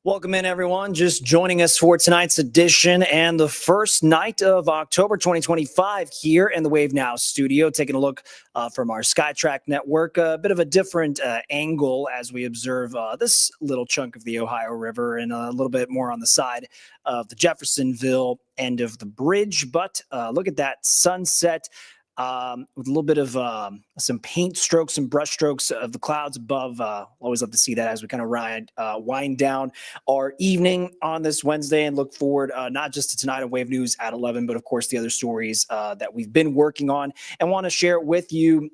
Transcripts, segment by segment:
Welcome in, everyone. Just joining us for tonight's edition and the first night of October 2025 here in the Wave Now studio. Taking a look from our SkyTrack network, a bit of a different angle as we observe this little chunk of the Ohio River and a little bit more on the side of the Jeffersonville end of the bridge. But look at that sunset. With a little bit of some paint strokes and brush strokes of the clouds above. Always love to see that as we kind of wind down our evening on this Wednesday and look forward not just to tonight on Wave News at 11, but of course the other stories that we've been working on and want to share with you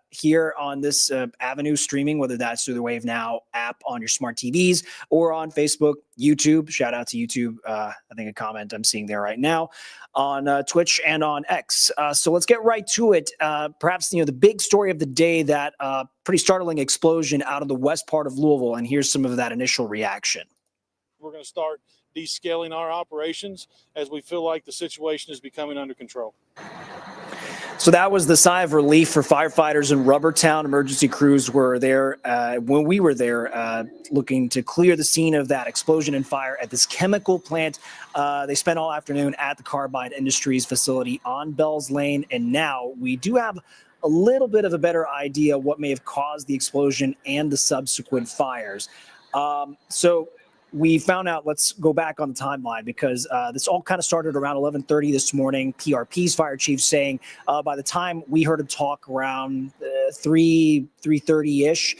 here on this avenue streaming, whether that's through the Wave Now app on your smart TVs or on Facebook, YouTube. Shout out to YouTube. I think a comment I'm seeing there right now on Twitch and on X. So let's get right to it. Perhaps, the big story of the day, that pretty startling explosion out of the west part of Louisville. And here's some of that initial reaction. We're going to start descaling our operations as we feel like the situation is becoming under control. So that was the sigh of relief for firefighters in Rubbertown. Emergency crews were there when we were there looking to clear the scene of that explosion and fire at this chemical plant. They spent all afternoon at the Carbide Industries facility on Bells Lane. And now we do have a little bit of a better idea what may have caused the explosion and the subsequent fires. So we found out, let's go back on the timeline, because this all kind of started around 11:30 this morning. PRP's fire chief saying by the time we heard him talk around 3:30-ish,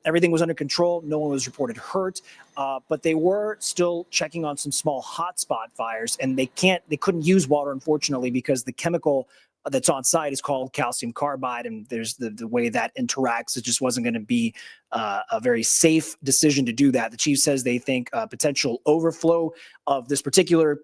everything was under control. No one was reported hurt, but they were still checking on some small hotspot fires, and they couldn't use water, unfortunately, because the chemical that's on site is called calcium carbide, and there's the way that interacts. It just wasn't going to be a very safe decision to do that. The chief says they think potential overflow of this particular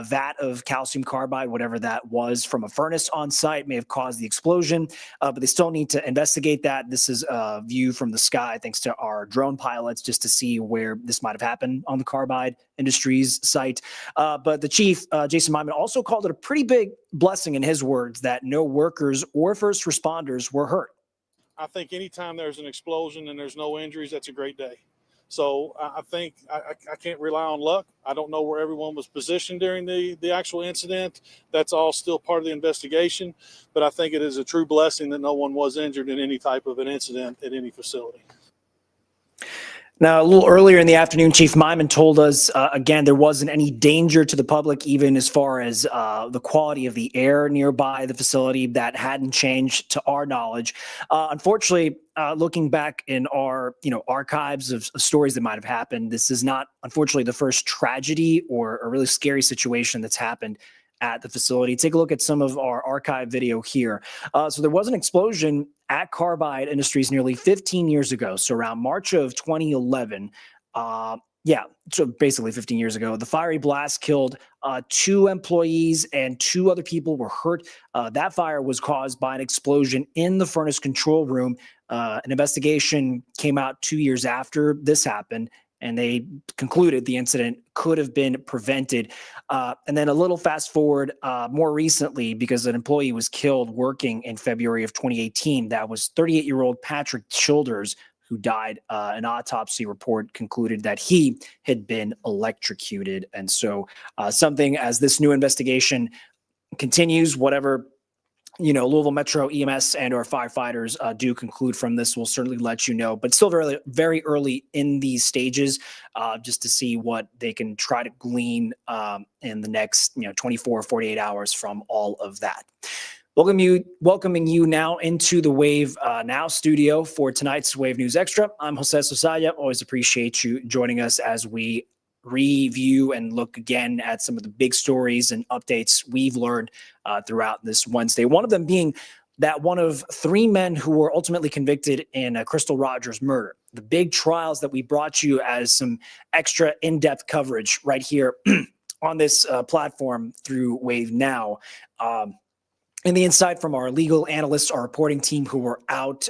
vat of calcium carbide, whatever that was, from a furnace on site may have caused the explosion, but they still need to investigate that. This is a view from the sky thanks to our drone pilots just to see where this might have happened on the Carbide Industries site. But the chief, Jason Myman, also called it a pretty big blessing in his words that no workers or first responders were hurt. I think anytime there's an explosion and there's no injuries, that's a great day. So I think I can't rely on luck. I don't know where everyone was positioned during the actual incident. That's all still part of the investigation. But I think it is a true blessing that no one was injured in any type of an incident at any facility. Now, a little earlier in the afternoon, Chief Myman told us, again, there wasn't any danger to the public, even as far as the quality of the air nearby the facility. That hadn't changed to our knowledge. Unfortunately, looking back in our archives of stories that might have happened, this is not, unfortunately, the first tragedy or a really scary situation that's happened at the facility. Take a look at some of our archive video here. So there was an explosion at Carbide Industries nearly 15 years ago. So around March of 2011, so basically 15 years ago, the fiery blast killed 2 employees and 2 other people were hurt. That fire was caused by an explosion in the furnace control room. An investigation came out 2 years after this happened, and they concluded the incident could have been prevented. And then a little fast forward more recently, because an employee was killed working in February of 2018. That was 38-year-old Patrick Childers, who died. An autopsy report concluded that he had been electrocuted. And so something, as this new investigation continues, whatever Louisville Metro EMS and our firefighters do conclude from this, will certainly let you know, but still very, very early in these stages, just to see what they can try to glean in the next 24, 48 hours from all of that. Welcoming you now into the Wave Now studio for tonight's Wave News Extra. I'm Jose Sosaya. Always appreciate you joining us as we review and look again at some of the big stories and updates we've learned throughout this Wednesday. One of them being that one of 3 men who were ultimately convicted in Crystal Rogers' murder. The big trials that we brought you as some extra in-depth coverage right here on this platform through Wave Now. And the insight from our legal analysts, our reporting team who were out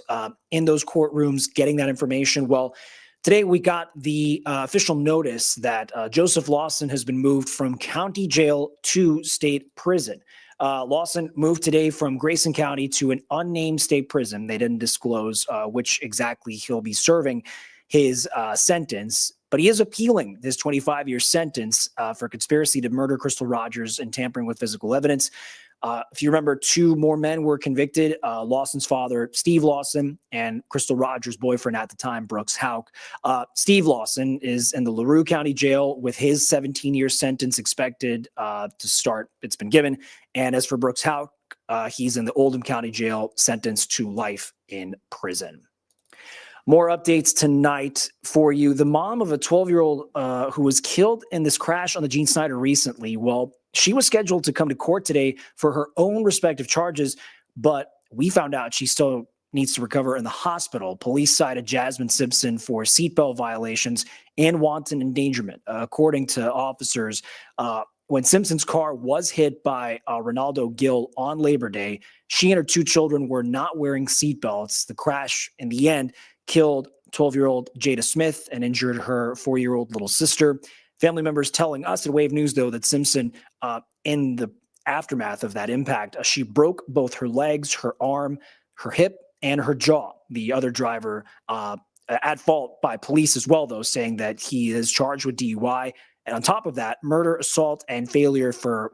in those courtrooms getting that information. Well, today we got the official notice that Joseph Lawson has been moved from county jail to state prison. Lawson moved today from Grayson County to an unnamed state prison. They didn't disclose which exactly he'll be serving his sentence. but he is appealing his 25-year sentence for conspiracy to murder Crystal Rogers and tampering with physical evidence. If you remember, 2 more men were convicted, Lawson's father, Steve Lawson, and Crystal Rogers' boyfriend at the time, Brooks Houck. Steve Lawson is in the LaRue County Jail with his 17-year sentence expected to start. It's been given. And as for Brooks Houck, he's in the Oldham County Jail, sentenced to life in prison. More updates tonight for you. The mom of a 12-year-old who was killed in this crash on the Gene Snyder recently, well, she was scheduled to come to court today for her own respective charges, but we found out she still needs to recover in the hospital. Police cited Jasmine Simpson for seatbelt violations and wanton endangerment. According to officers, when Simpson's car was hit by Ronaldo Gill on Labor Day, she and her 2 children were not wearing seatbelts. The crash, in the end, killed 12-year-old Jada Smith and injured her 4-year-old little sister. Family members telling us at Wave News, though, that Simpson, in the aftermath of that impact, she broke both her legs, her arm, her hip, and her jaw. The other driver at fault by police as well, though, saying that he is charged with DUI. And on top of that, murder, assault, and failure for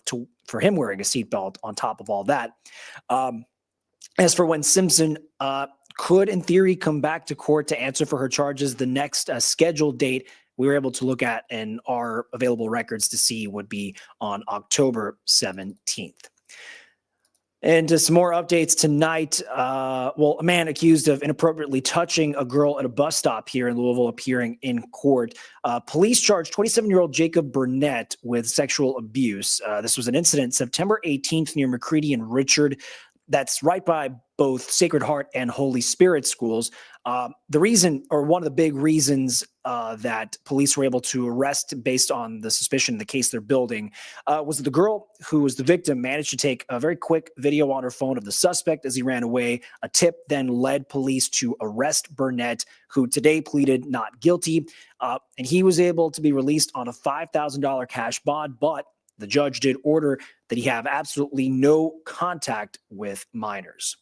him wearing a seatbelt on top of all that. As for when Simpson could, in theory, come back to court to answer for her charges, the next scheduled date we were able to look at in our available records to see would be on October 17th. And just some more updates tonight. Well, a man accused of inappropriately touching a girl at a bus stop here in Louisville appearing in court. Police charged 27-year-old Jacob Burnett with sexual abuse. This was an incident September 18th near McCready and Richard. That's right by both Sacred Heart and Holy Spirit schools. The reason, or one of the big reasons that police were able to arrest based on the suspicion in the case they're building, was that the girl who was the victim managed to take a very quick video on her phone of the suspect as he ran away. A tip then led police to arrest Burnett, who today pleaded not guilty. And he was able to be released on a $5,000 cash bond, but the judge did order that he have absolutely no contact with minors.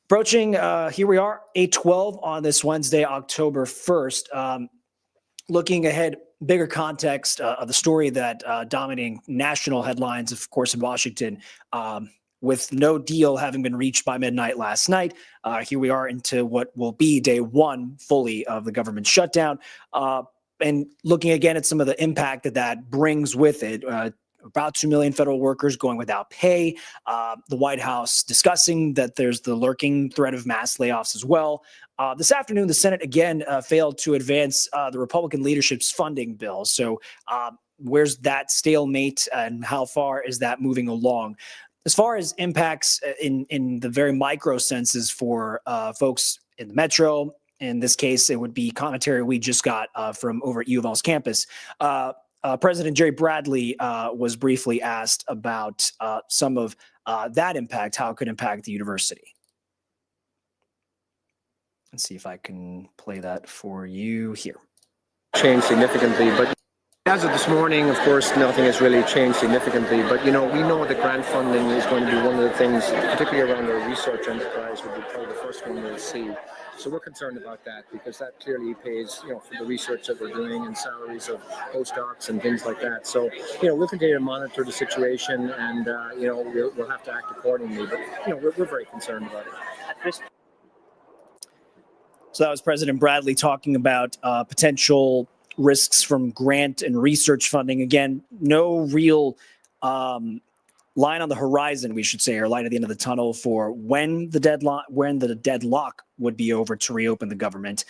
Approaching, here we are, 8:12 on this Wednesday, October 1st. Looking ahead, bigger context of the story that dominating national headlines, of course, in Washington, with no deal having been reached by midnight last night. Here we are into what will be day 1 fully of the government shutdown. And looking again at some of the impact that brings with it, about 2 million federal workers going without pay. The White House discussing that there's the lurking threat of mass layoffs as well. This afternoon, the Senate again failed to advance the Republican leadership's funding bill. So where's that stalemate and how far is that moving along? As far as impacts in the very micro senses for folks in the metro, in this case, it would be commentary we just got from over at U of L's campus. President Jerry Bradley was briefly asked about some of that impact, how it could impact the university. Let's see if I can play that for you here. Changed significantly, but as of this morning, of course, nothing has really changed significantly. But, we know that grant funding is going to be one of the things, particularly around our research enterprise, would be probably the first one we'll see. So we're concerned about that because that clearly pays, for the research that we're doing and salaries of postdocs and things like that. So, we'll continue to monitor the situation and, we'll have to act accordingly. But, we're very concerned about it. So that was President Bradley talking about potential risks from grant and research funding. Again, no real line on the horizon, we should say, or light at the end of the tunnel for when the deadlock would be over to reopen the government.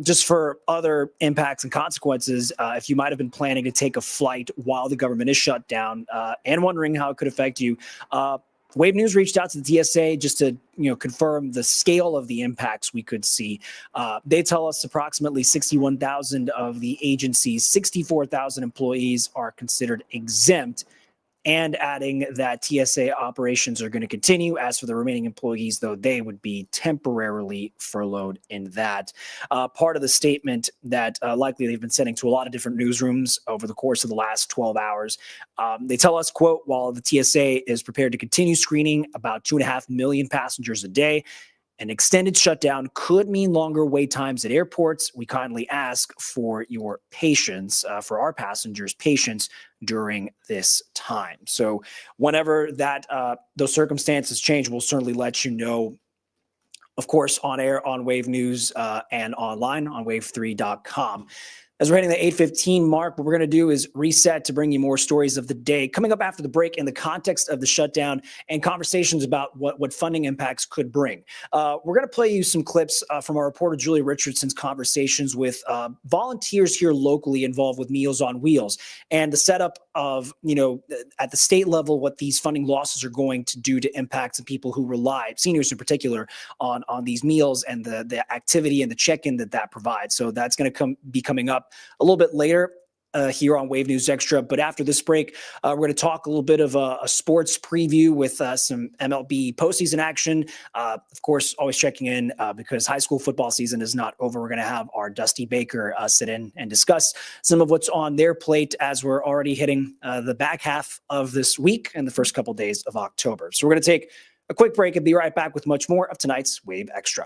Just for other impacts and consequences, if you might have been planning to take a flight while the government is shut down and wondering how it could affect you, Wave News reached out to the TSA just to confirm the scale of the impacts we could see. They tell us approximately 61,000 of the agency's 64,000 employees are considered exempt, and adding that TSA operations are going to continue. As for the remaining employees, though, they would be temporarily furloughed in that. Part of the statement that likely they've been sending to a lot of different newsrooms over the course of the last 12 hours. They tell us, quote, while the TSA is prepared to continue screening about 2.5 million passengers a day, An extended shutdown could mean longer wait times at airports. We kindly ask for your patience, for our passengers' patience during this time. So whenever those circumstances change, we'll certainly let you know, of course, on air, on Wave News, and online on wave3.com. As we're hitting the 8:15 mark, what we're going to do is reset to bring you more stories of the day. Coming up after the break, in the context of the shutdown and conversations about what funding impacts could bring. We're going to play you some clips from our reporter Julia Richardson's conversations with volunteers here locally involved with Meals on Wheels, and the setup of, at the state level, what these funding losses are going to do to impact some people who rely, seniors in particular, on these meals and the activity and the check-in that provides. So that's going to be coming up a little bit later here on Wave News Extra. But after this break, we're going to talk a little bit of a sports preview with some MLB postseason action. Of course, always checking in because high school football season is not over. We're going to have our Dusty Baker sit in and discuss some of what's on their plate as we're already hitting the back half of this week and the first couple days of October. So we're going to take a quick break and be right back with much more of tonight's Wave Extra.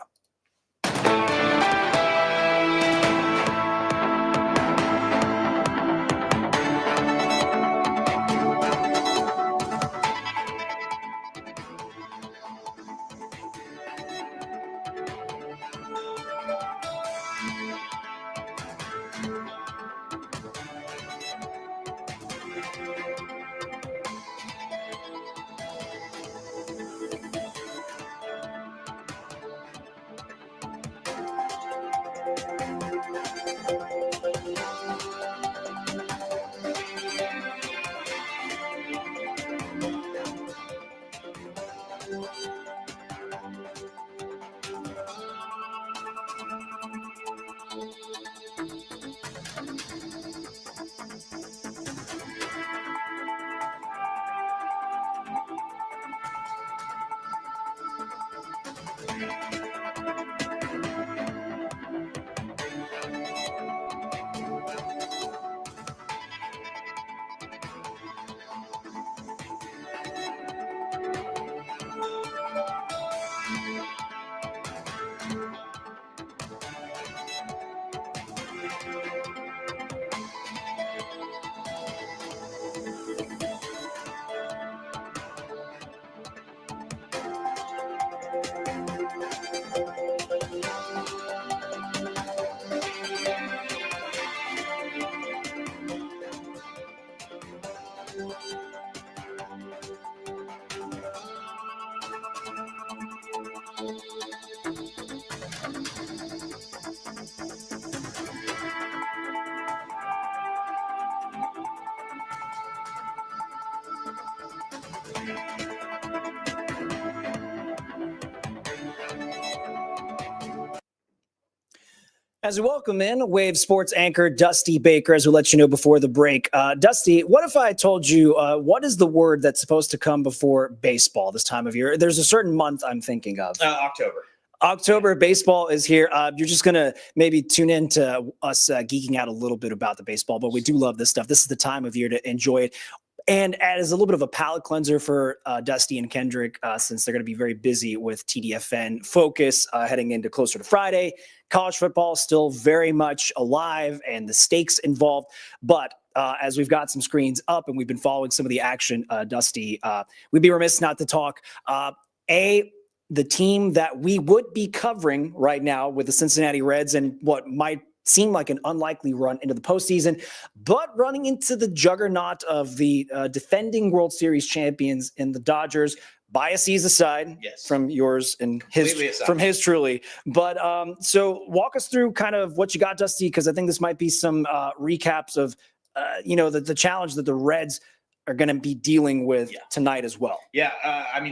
As we welcome in Wave Sports anchor Dusty Baker, as we let you know before the break. Dusty, what if I told you what is the word that's supposed to come before baseball this time of year? There's a certain month I'm thinking of. October. October, baseball is here. You're just going to maybe tune in to us geeking out a little bit about the baseball, but we do love this stuff. This is the time of year to enjoy it. And as a little bit of a palate cleanser for Dusty and Kendrick, since they're going to be very busy with TDFN focus heading into closer to Friday. College football still very much alive and the stakes involved. But as we've got some screens up and we've been following some of the action, Dusty, we'd be remiss not to talk. The team that we would be covering right now with the Cincinnati Reds and what might seem like an unlikely run into the postseason, but running into the juggernaut of the defending World Series champions in the Dodgers. Biases aside, yes, from yours and his truly. But so walk us through kind of what you got, Dusty, because I think this might be some recaps of the challenge that the Reds are going to be dealing with tonight as well. Yeah.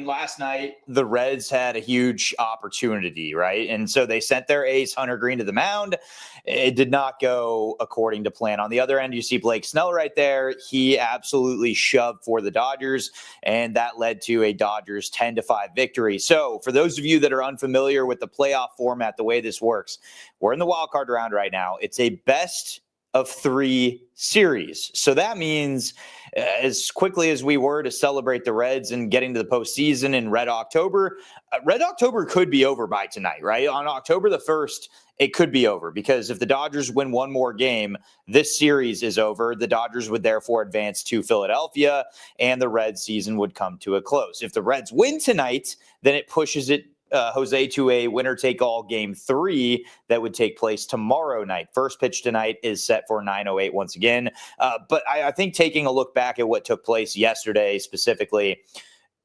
Last night the Reds had a huge opportunity, right? And so they sent their ace Hunter Green to the mound. It did not go according to plan. On the other end, you see Blake Snell right there. He absolutely shoved for the Dodgers, and that led to a Dodgers 10-5 victory. So for those of you that are unfamiliar with the playoff format, the way this works, we're in the wild card round right now. It's a best of 3 series. So that means as quickly as we were to celebrate the Reds and getting to the postseason in Red October could be over by tonight, right? On October the 1st, it could be over because if the Dodgers win one more game, this series is over. The Dodgers would therefore advance to Philadelphia and the Reds season would come to a close. If the Reds win tonight, then it pushes it Jose to a winner-take-all game 3 that would take place tomorrow night. First pitch tonight is set for 9:08 once again. But I think taking a look back at what took place yesterday specifically,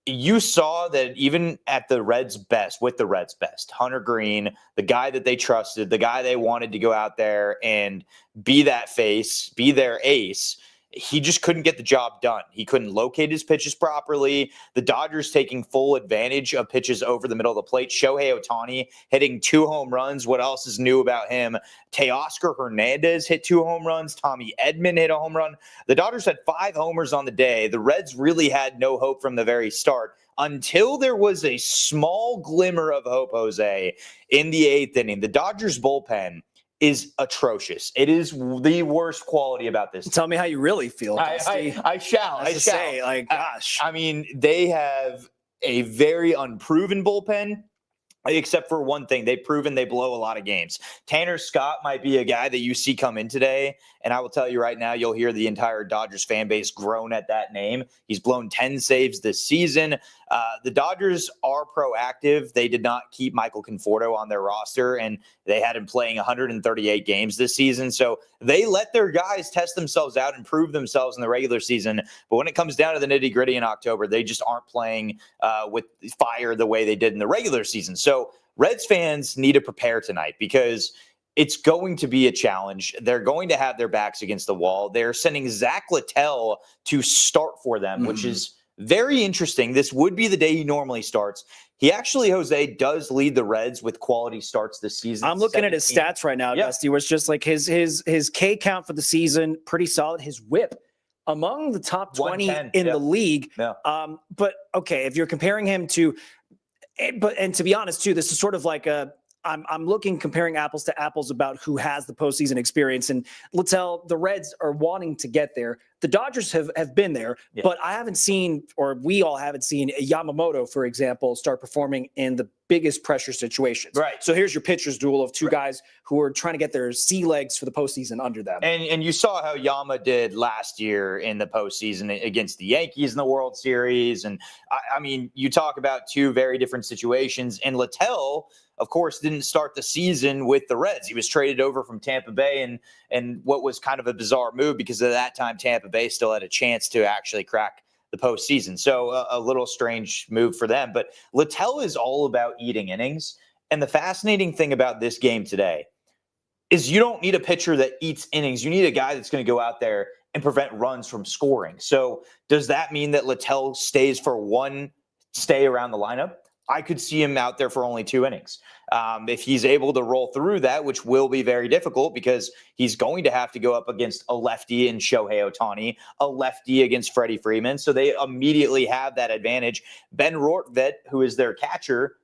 you saw that even at the Reds' best, with the Reds' best, Hunter Green, the guy that they trusted, the guy they wanted to go out there and be that face, be their ace, he just couldn't get the job done. He couldn't locate his pitches properly. The Dodgers taking full advantage of pitches over the middle of the plate. Shohei Ohtani hitting 2 home runs. What else is new about him? Teoscar Hernandez hit 2 home runs. Tommy Edman hit a home run. The Dodgers had 5 homers on the day. The Reds really had no hope from the very start until there was a small glimmer of hope, Jose, in the 8th inning. The Dodgers bullpen is atrocious. It is the worst quality about this team. Tell me how you really feel, Dusty. I shall. Say, like, gosh. I mean, they have a very unproven bullpen, except for one thing. They've proven they blow a lot of games. Tanner Scott might be a guy that you see come in today, and I will tell you right now, you'll hear the entire Dodgers fan base groan at that name. He's blown 10 saves this season. The Dodgers are proactive. They did not keep Michael Conforto on their roster, and they had him playing 138 games this season. So they let their guys test themselves out and prove themselves in the regular season. But when it comes down to the nitty-gritty in October, they just aren't playing with fire the way they did in the regular season. So Reds fans need to prepare tonight because it's going to be a challenge. They're going to have their backs against the wall. They're sending Zach Littell to start for them, which is very interesting. This would be the day he normally starts. He actually, Jose, does lead the Reds with quality starts this season. I'm looking at his stats right now, Dusty, where it's just like his K count for the season, pretty solid. His whip among the top 20 in the league. Yeah. But okay, if you're comparing him to, and to be honest too, this is sort of like I'm comparing apples to apples about who has the postseason experience. And Littell, the Reds are wanting to get there. The Dodgers have been there, but I haven't seen, or we all haven't seen, Yamamoto, for example, start performing in the biggest pressure situations. Right. So here's your pitcher's duel of 2 guys who are trying to get their sea legs for the postseason under them. And you saw how Yama did last year in the postseason against the Yankees in the World Series. And I mean, you talk about 2 very different situations. And Littell, of course, didn't start the season with the Reds. He was traded over from Tampa Bay and what was kind of a bizarre move because at that time, Tampa Bay still had a chance to actually crack the postseason. So a little strange move for them. But Littell is all about eating innings. And the fascinating thing about this game today is you don't need a pitcher that eats innings. You need a guy that's going to go out there and prevent runs from scoring. So does that mean that Littell stays for one stay around the lineup? I could see him out there for only 2 innings. If he's able to roll through that, which will be very difficult because he's going to have to go up against a lefty in Shohei Ohtani, a lefty against Freddie Freeman. So they immediately have that advantage. Ben Rortvedt, who is their catcher,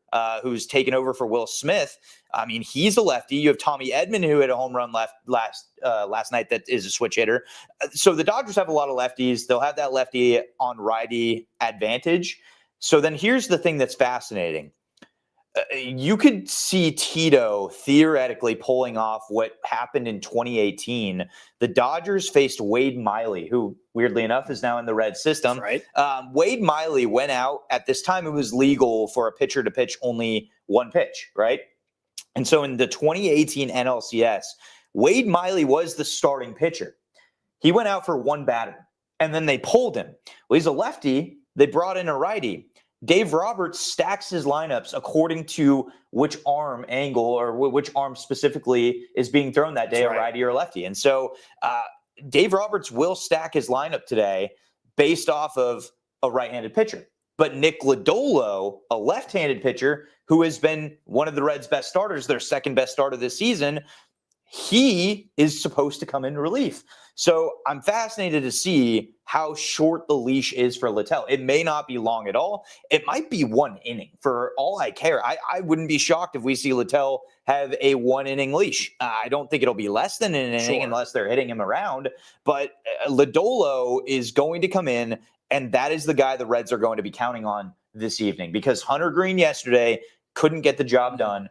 who's taken over for Will Smith. I mean, he's a lefty. You have Tommy Edman, who had a home run last night that is a switch hitter. So the Dodgers have a lot of lefties. They'll have that lefty on righty advantage. So then here's the thing that's fascinating. You could see Tito theoretically pulling off what happened in 2018. The Dodgers faced Wade Miley, who weirdly enough is now in the Red system. Right. Wade Miley went out. At this time, it was legal for a pitcher to pitch only 1 pitch, right? And so in the 2018 NLCS, Wade Miley was the starting pitcher. He went out for 1 batter, and then they pulled him. Well, he's a lefty. They brought in a righty. Dave Roberts stacks his lineups according to which arm angle or which arm specifically is being thrown that day, a righty or a lefty. And so Dave Roberts will stack his lineup today based off of a right-handed pitcher. But Nick Lodolo, a left-handed pitcher who has been one of the Reds' best starters, their second best starter this season, he is supposed to come in relief. So I'm fascinated to see how short the leash is for Littell. It may not be long at all. It might be 1 inning for all I care. I wouldn't be shocked if we see Littell have a 1 inning leash. I don't think it'll be less than an inning unless they're hitting him around. But Lodolo is going to come in, and that is the guy the Reds are going to be counting on this evening, because Hunter Green yesterday couldn't get the job done.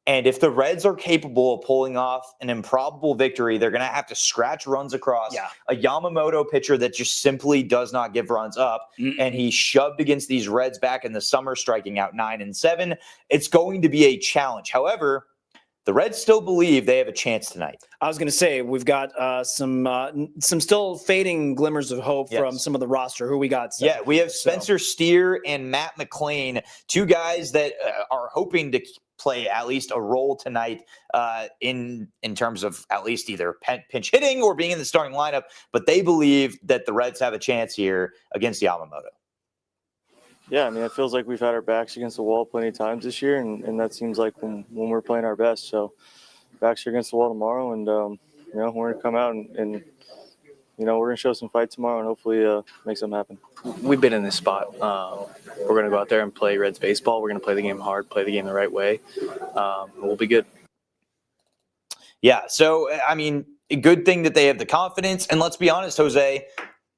And if the Reds are capable of pulling off an improbable victory, they're going to have to scratch runs across a Yamamoto pitcher that just simply does not give runs up. And he shoved against these Reds back in the summer, striking out 9 and 7. It's going to be a challenge. However, the Reds still believe they have a chance tonight. I was going to say, we've got some still fading glimmers of hope from some of the roster. Who we got? Yeah, we have Spencer Steer and Matt McLean, 2 guys that are hoping to play at least a role tonight in terms of at least either pinch hitting or being in the starting lineup. But they believe that the Reds have a chance here against Yamamoto. Yeah, I mean, it feels like we've had our backs against the wall plenty of times this year, and that seems like when we're playing our best. So backs are against the wall tomorrow, and, we're going to come out and we're going to show some fight tomorrow and hopefully make something happen. We've been in this spot. We're going to go out there and play Reds baseball. We're going to play the game hard, play the game the right way. We'll be good. Yeah, so, I mean, a good thing that they have the confidence. And let's be honest, Jose,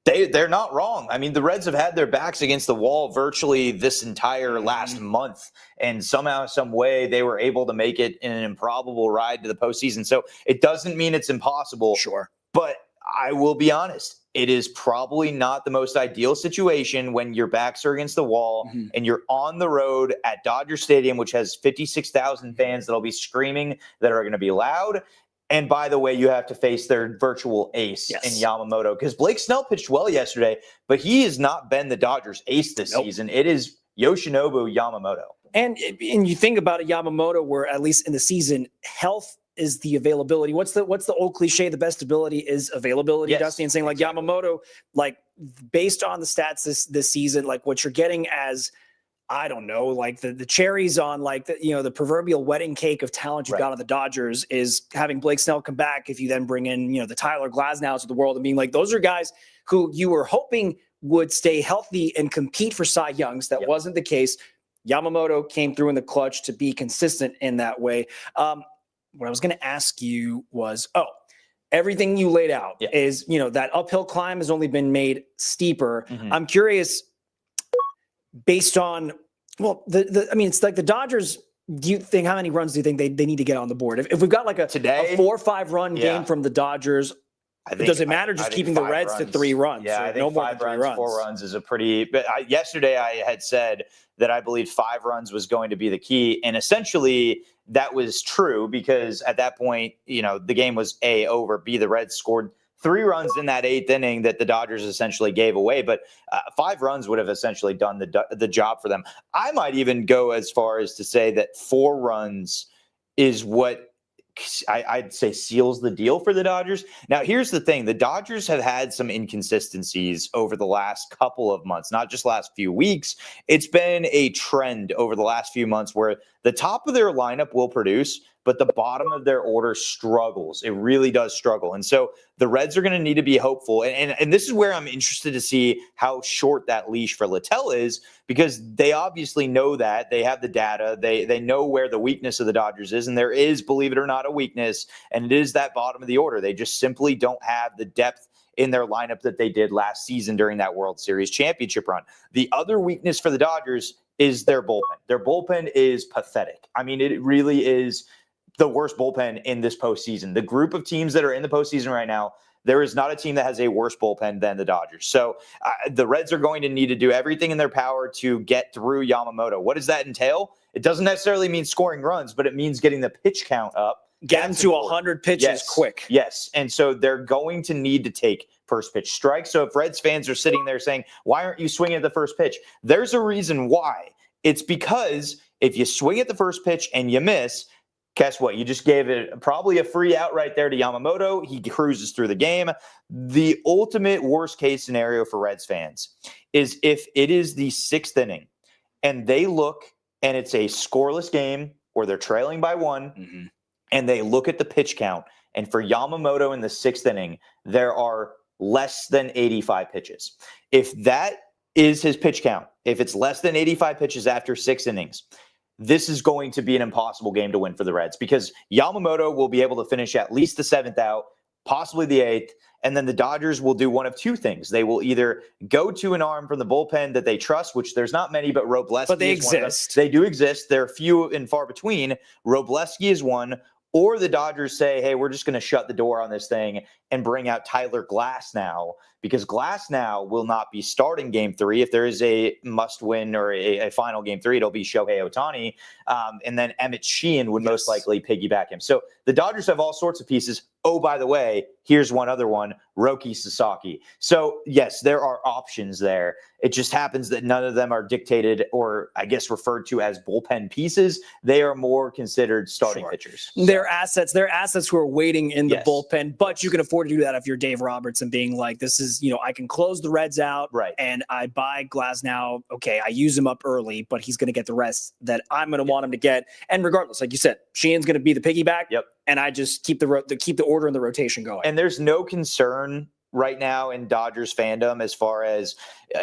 they're not wrong. I mean, the Reds have had their backs against the wall virtually this entire last month. And somehow, some way, they were able to make it in an improbable ride to the postseason. So it doesn't mean it's impossible. Sure. But I will be honest, it is probably not the most ideal situation when your backs are against the wall and you're on the road at Dodger Stadium, which has 56,000 fans that'll be screaming, that are going to be loud. And by the way, you have to face their virtual ace in Yamamoto, because Blake Snell pitched well yesterday, but he has not been the Dodgers' ace this season. It is Yoshinobu Yamamoto. And you think about it, Yamamoto, where at least in the season, health is the availability. What's the old cliche? The best ability is availability, Dusty, and saying like Yamamoto, like based on the stats this season, like what you're getting as, I don't know, like the cherries on like the proverbial wedding cake of talent you've got on the Dodgers is having Blake Snell come back. If you then bring in, the Tyler Glasnows of the world and being like, those are guys who you were hoping would stay healthy and compete for Cy Youngs. That wasn't the case. Yamamoto came through in the clutch to be consistent in that way. What I was going to ask you was, everything you laid out is, that uphill climb has only been made steeper. I'm curious, based on, it's like the Dodgers, do you think, how many runs do you think they need to get on the board? If we've got like a 4 or 5 run game from the Dodgers, does it matter just keeping the Reds to 3 runs? Yeah, I think no more 5 than 3 runs, 4 runs is a pretty. But yesterday I had said that I believed 5 runs was going to be the key, and essentially that was true, because at that point, the game was A, over, B, the Reds scored 3 runs in that 8th inning that the Dodgers essentially gave away, but 5 runs would have essentially done the job for them. I might even go as far as to say that 4 runs is what I'd say seals the deal for the Dodgers. Now, here's the thing. The Dodgers have had some inconsistencies over the last couple of months, not just last few weeks. It's been a trend over the last few months where the top of their lineup will produce, but the bottom of their order struggles. It really does struggle. And so the Reds are going to need to be hopeful. And this is where I'm interested to see how short that leash for Littell is, because they obviously know that. They have the data. They know where the weakness of the Dodgers is. And there is, believe it or not, a weakness. And it is that bottom of the order. They just simply don't have the depth in their lineup that they did last season during that World Series championship run. The other weakness for the Dodgers is their bullpen. Their bullpen is pathetic. I mean, it really is the worst bullpen in this postseason. The group of teams that are in the postseason right now, there is not a team that has a worse bullpen than the Dodgers. So the Reds are going to need to do everything in their power to get through Yamamoto. What does that entail? It doesn't necessarily mean scoring runs, but it means getting the pitch count up. Get them to 100 pitches quick. Yes. And so they're going to need to take first pitch strikes. So if Reds fans are sitting there saying, why aren't you swinging at the first pitch? There's a reason why. It's because if you swing at the first pitch and you miss, guess what? You just gave it probably a free out right there to Yamamoto. He cruises through the game. The ultimate worst case scenario for Reds fans is if it is the 6th inning and they look and it's a scoreless game or they're trailing by 1. and they look at the pitch count, and for Yamamoto in the 6th inning, there are less than 85 pitches. If that is his pitch count, if it's less than 85 pitches after 6 innings, this is going to be an impossible game to win for the Reds, because Yamamoto will be able to finish at least the 7th out, possibly the 8th, and then the Dodgers will do one of two things. They will either go to an arm from the bullpen that they trust, which there's not many, but Robleski But they is one of them. exist. They do exist. They're few and far between. Robleski is one. Or the Dodgers say, hey, we're just going to shut the door on this thing and bring out Tyler Glasnow, because Glasnow will not be starting Game 3. If there is a must-win or a final Game 3, it'll be Shohei Ohtani. And then Emmett Sheehan would most likely piggyback him. So the Dodgers have all sorts of pieces. Oh, by the way, here's one other one, Roki Sasaki. So, yes, there are options there. It just happens that none of them are dictated or, I guess, referred to as bullpen pieces. They are more considered starting pitchers. So. They're assets who are waiting in the bullpen, but you can afford to do that if you're Dave Roberts and being like, this is, I can close the Reds out, right? And I buy Glasnow. Okay, I use him up early, but he's going to get the rest that I'm going to want him to get. And regardless, like you said, Sheehan's going to be the piggyback. Yep. And I just keep the order and the rotation going. And there's no concern right now in Dodgers fandom as far as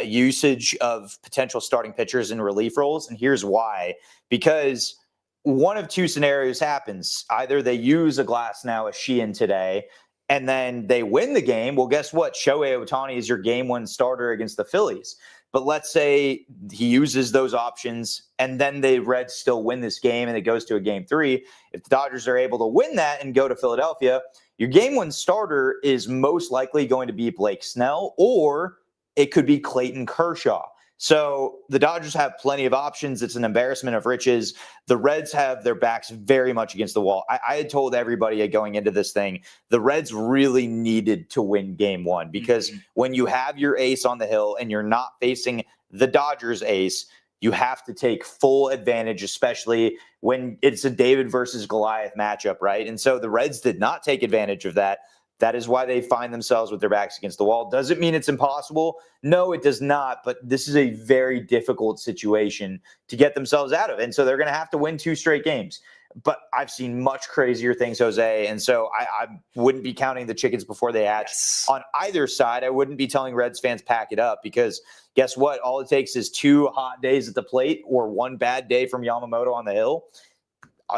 usage of potential starting pitchers in relief roles. And here's why. Because one of two scenarios happens. Either they use a Glasnow, a Sheehan today, and then they win the game. Well, guess what? Shohei Ohtani is your Game 1 starter against the Phillies. But let's say he uses those options and then the Reds still win this game and it goes to a Game 3. If the Dodgers are able to win that and go to Philadelphia, your Game 1 starter is most likely going to be Blake Snell, or it could be Clayton Kershaw. So the Dodgers have plenty of options. It's an embarrassment of riches. The Reds have their backs very much against the wall. I had told everybody going into this thing, the Reds really needed to win Game 1, because when you have your ace on the hill and you're not facing the Dodgers ace, you have to take full advantage, especially when it's a David versus Goliath matchup, right? And so the Reds did not take advantage of that. That is why they find themselves with their backs against the wall. Does it mean it's impossible? No, it does not. But this is a very difficult situation to get themselves out of. And so they're going to have to win 2 straight games. But I've seen much crazier things, Jose. And so I wouldn't be counting the chickens before they hatch. On either side, I wouldn't be telling Reds fans pack it up, because guess what? All it takes is 2 hot days at the plate or 1 bad day from Yamamoto on the hill.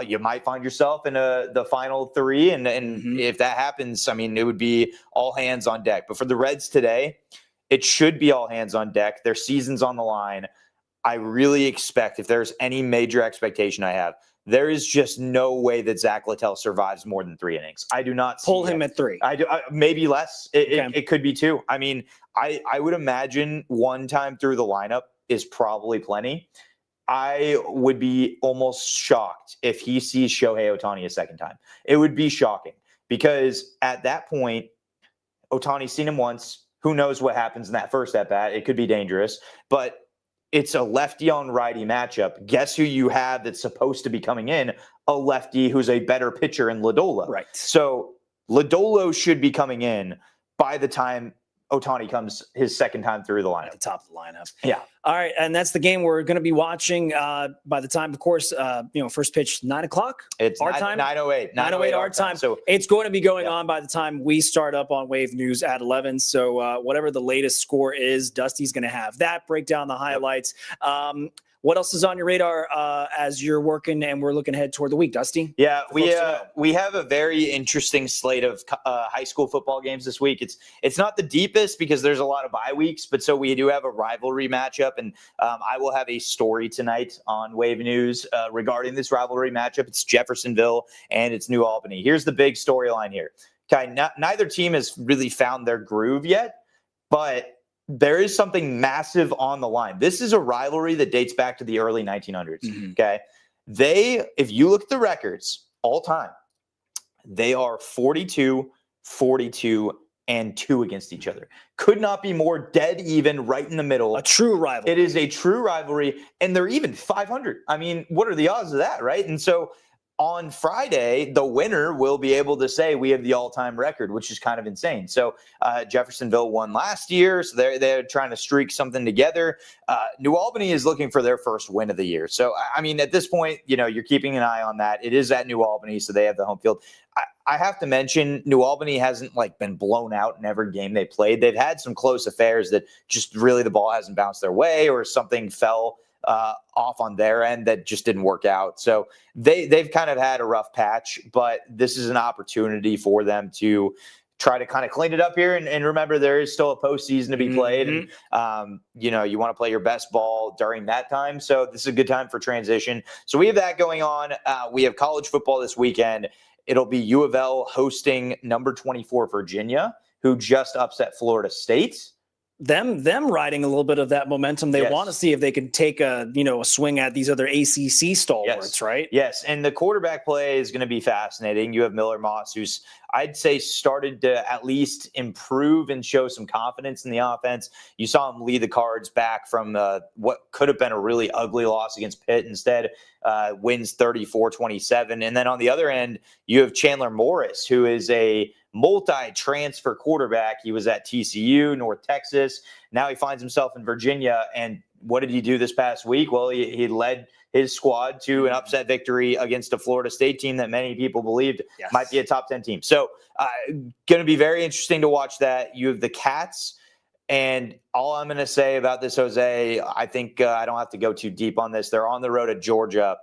You might find yourself in the final 3. And if that happens, I mean, it would be all hands on deck. But for the Reds today, it should be all hands on deck. Their season's on the line. I really expect, if there's any major expectation I have, there is just no way that Zach Littell survives more than 3 innings. I do not see pull him at 3. I do, maybe less. It could be 2. I mean, I would imagine 1 time through the lineup is probably plenty. I would be almost shocked if he sees Shohei Ohtani a second time. It would be shocking, because at that point, Ohtani's seen him once. Who knows what happens in that first at-bat? It could be dangerous, but it's a lefty on righty matchup. Guess who you have that's supposed to be coming in? A lefty who's a better pitcher in Lodolo. Right. So Lodolo should be coming in by the time Ohtani comes his second time through the lineup. At the top of the lineup. Yeah. All right. And that's the game we're going to be watching by the time, of course, first pitch, 9:00. It's our time. 9:08. 9:08 our time. So it's going to be going on by the time we start up on Wave News at 11. So whatever the latest score is, Dusty's going to have that, break down the highlights. What else is on your radar as you're working and we're looking ahead toward the week, Dusty? Yeah, we have a very interesting slate of high school football games this week. It's not the deepest because there's a lot of bye weeks, but so we do have a rivalry matchup, and I will have a story tonight on Wave News regarding this rivalry matchup. It's Jeffersonville and it's New Albany. Here's the big storyline here. Okay, neither team has really found their groove yet, but there is something massive on the line. This is a rivalry that dates back to the early 1900s. Okay. If you look at the records all time, they are 42, 42, and 2 against each other. Could not be more dead even, right in the middle. A true rivalry. It is a true rivalry, and they're even 500. I mean, what are the odds of that, right? And so on Friday, the winner will be able to say we have the all-time record, which is kind of insane. So Jeffersonville won last year, so they're trying to streak something together. New Albany is looking for their first win of the year. So, I mean, at this point, you're keeping an eye on that. It is at New Albany, so they have the home field. I have to mention, New Albany hasn't been blown out in every game they played. They've had some close affairs that just really the ball hasn't bounced their way, or something fell off on their end that just didn't work out. So they've kind of had a rough patch, but this is an opportunity for them to try to kind of clean it up here. And remember, there is still a postseason to be played. And, you want to play your best ball during that time. So this is a good time for transition. So we have that going on. We have college football this weekend. It'll be U of L hosting number 24 Virginia, who just upset Florida State. Them riding a little bit of that momentum. They want to see if they can take a swing at these other ACC stalwarts, right? Yes, and the quarterback play is going to be fascinating. You have Miller Moss, who's, I'd say, started to at least improve and show some confidence in the offense. You saw him lead the Cards back from what could have been a really ugly loss against Pitt. Instead, wins 34-27. And then on the other end, you have Chandler Morris, who is a multi-transfer quarterback. He was at TCU, North Texas. Now he finds himself in Virginia. And what did he do this past week? Well, he led his squad to an upset victory against a Florida State team that many people believed might be a top 10 team. So going to be very interesting to watch that. You have the Cats. And all I'm going to say about this, Jose, I think I don't have to go too deep on this. They're on the road at Georgia.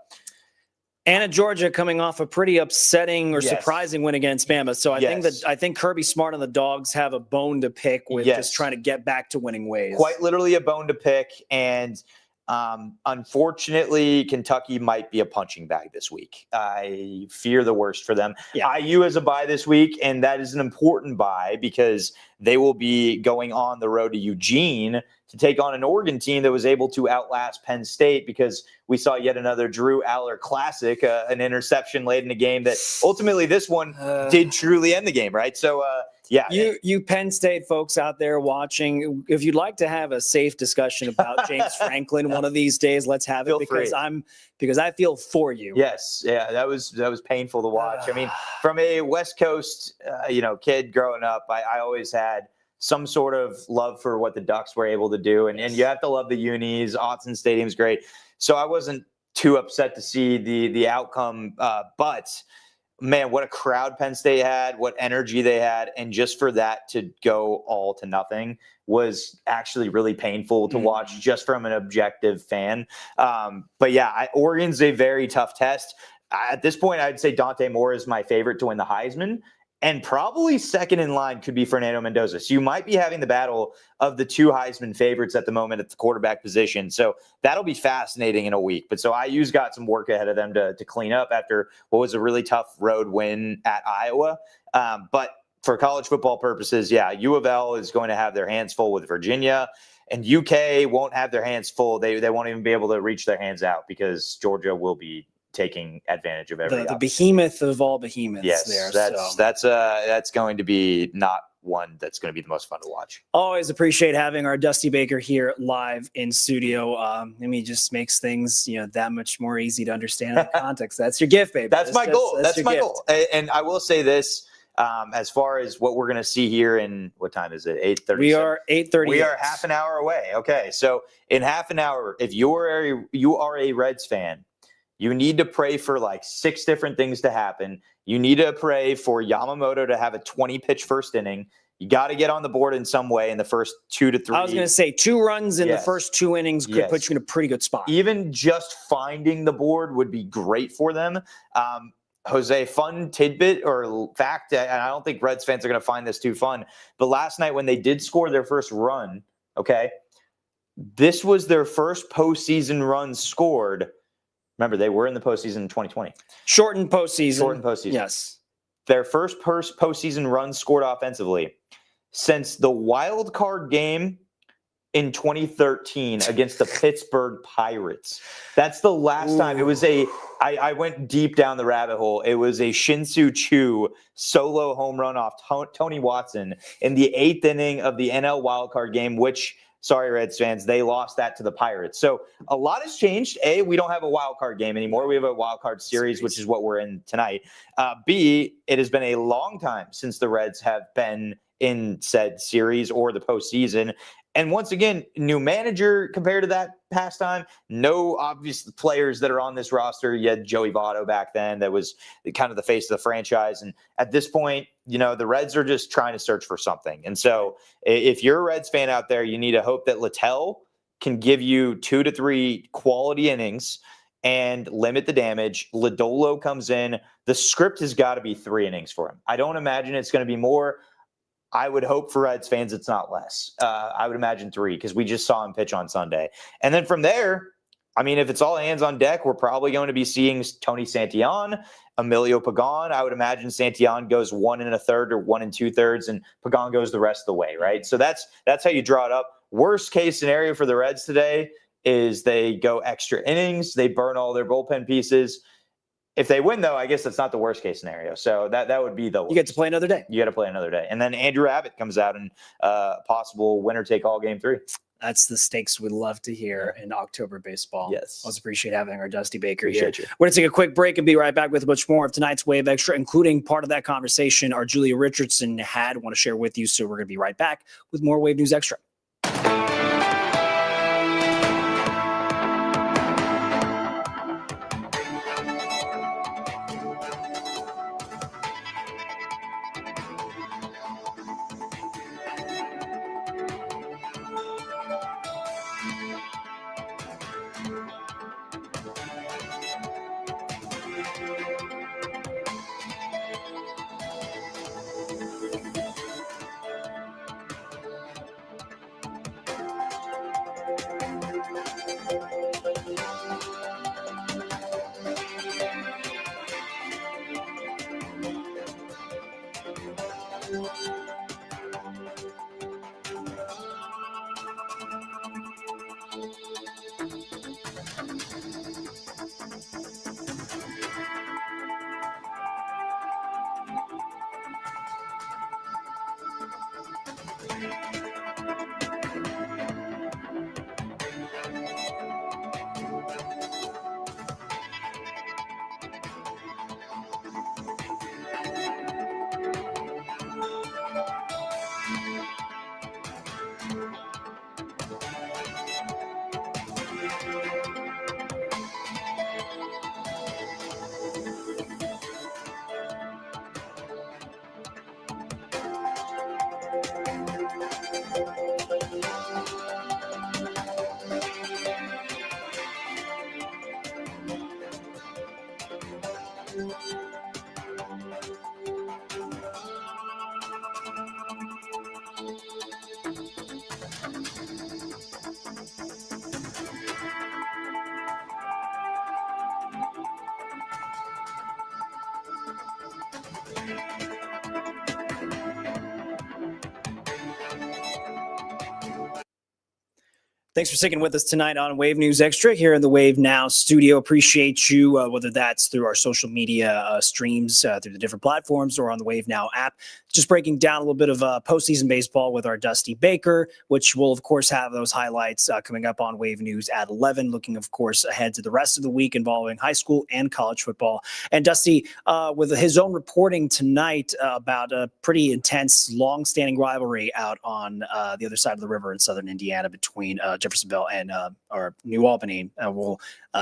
And at Georgia, coming off a pretty upsetting or surprising win against Bama. So I think Kirby Smart and the Dogs have a bone to pick with just trying to get back to winning ways. Quite literally a bone to pick. And unfortunately, Kentucky might be a punching bag this week. I fear the worst for them. IU has a bye this week, and that is an important bye because they will be going on the road to Eugene to take on an Oregon team that was able to outlast Penn State, because we saw yet another Drew Aller classic, an interception late in the game that ultimately this one did truly end the game, right? So, you Penn State folks out there watching, if you'd like to have a safe discussion about James Franklin one of these days, let's have it, because I feel for you. Yes, that was painful to watch. I mean, from a West Coast kid growing up, I always had some sort of love for what the Ducks were able to do, and you have to love the unis. Autzen Stadium's great, so I wasn't too upset to see the outcome, but man, what a crowd Penn State had, what energy they had. And just for that to go all to nothing was actually really painful to watch just from an objective fan. But Oregon's a very tough test. At this point, I'd say Dante Moore is my favorite to win the Heisman. And probably second in line could be Fernando Mendoza. So you might be having the battle of the two Heisman favorites at the moment at the quarterback position. So that'll be fascinating in a week. But so IU's got some work ahead of them to clean up after what was a really tough road win at Iowa. But for college football purposes, U of L is going to have their hands full with Virginia. And UK won't have their hands full. They won't even be able to reach their hands out because Georgia will be taking advantage of every the behemoth of all behemoths. Yes, that's going to be not one that's going to be the most fun to watch. Always appreciate having our Dusty Baker here live in studio. Just makes things that much more easy to understand in the context. That's your gift, baby. That's my goal. That's my goal. And I will say this. As far as what we're going to see here in, what time is it? 8:30. We are 8:30. We are half an hour away. Okay, so in half an hour, if you are a Reds fan, you need to pray for like 6 different things to happen. You need to pray for Yamamoto to have a 20-pitch first inning. You got to get on the board in some way in the first 2 to 3. I was going to say 2 runs in the first 2 innings could put you in a pretty good spot. Even just finding the board would be great for them. Jose, fun tidbit or fact, and I don't think Reds fans are going to find this too fun, but last night when they did score their first run, this was their first postseason run scored. Remember, they were in the postseason in 2020. Shortened postseason. Yes. Their first postseason run scored offensively since the wild card game in 2013 against the Pittsburgh Pirates. That's the last time. It was I went deep down the rabbit hole. It was a Shin-Soo Choo solo home run off Tony Watson in the 8th inning of the NL wildcard game, which Sorry, Reds fans, they lost that to the Pirates. So a lot has changed. A, we don't have a wild card game anymore. We have a wild card series, which is what we're in tonight. B, it has been a long time since the Reds have been in said series or the postseason. And once again, new manager compared to that past time. No obvious players that are on this roster. You had Joey Votto back then that was kind of the face of the franchise. And at this point, the Reds are just trying to search for something. And so if you're a Reds fan out there, you need to hope that Littell can give you 2 to 3 quality innings and limit the damage. Lodolo comes in. The script has got to be 3 innings for him. I don't imagine it's going to be more. I would hope for Reds fans it's not less. I would imagine 3 because we just saw him pitch on Sunday. And then from there, I mean, if it's all hands on deck, we're probably going to be seeing Tony Santillan, Emilio Pagan. I would imagine Santillan goes 1 1/3 or 1 2/3, and Pagan goes the rest of the way, right? So that's how you draw it up. Worst case scenario for the Reds today is they go extra innings, they burn all their bullpen pieces. If they win, though, I guess that's not the worst case scenario. So that would be the worst. You get to play another day. You got to play another day. And then Andrew Abbott comes out in possible winner-take-all game 3. That's the stakes we love to hear in October baseball. Yes. Always appreciate having our Dusty Baker Appreciate here. you. We're going to take a quick break and be right back with much more of tonight's Wave Extra, including part of that conversation our Julia Richardson had. Want to share with you. So we're going to be right back with more Wave News Extra. Thanks for sticking with us tonight on Wave News Extra here in the Wave Now studio. Appreciate you, whether that's through our social media streams, through the different platforms, or on the Wave Now app. Just breaking down a little bit of postseason baseball with our Dusty Baker, which will, of course, have those highlights coming up on Wave News at 11. Looking, of course, ahead to the rest of the week involving high school and college football. And Dusty, with his own reporting tonight about a pretty intense, long-standing rivalry out on the other side of the river in southern Indiana between Jeffersonville and or New Albany. We'll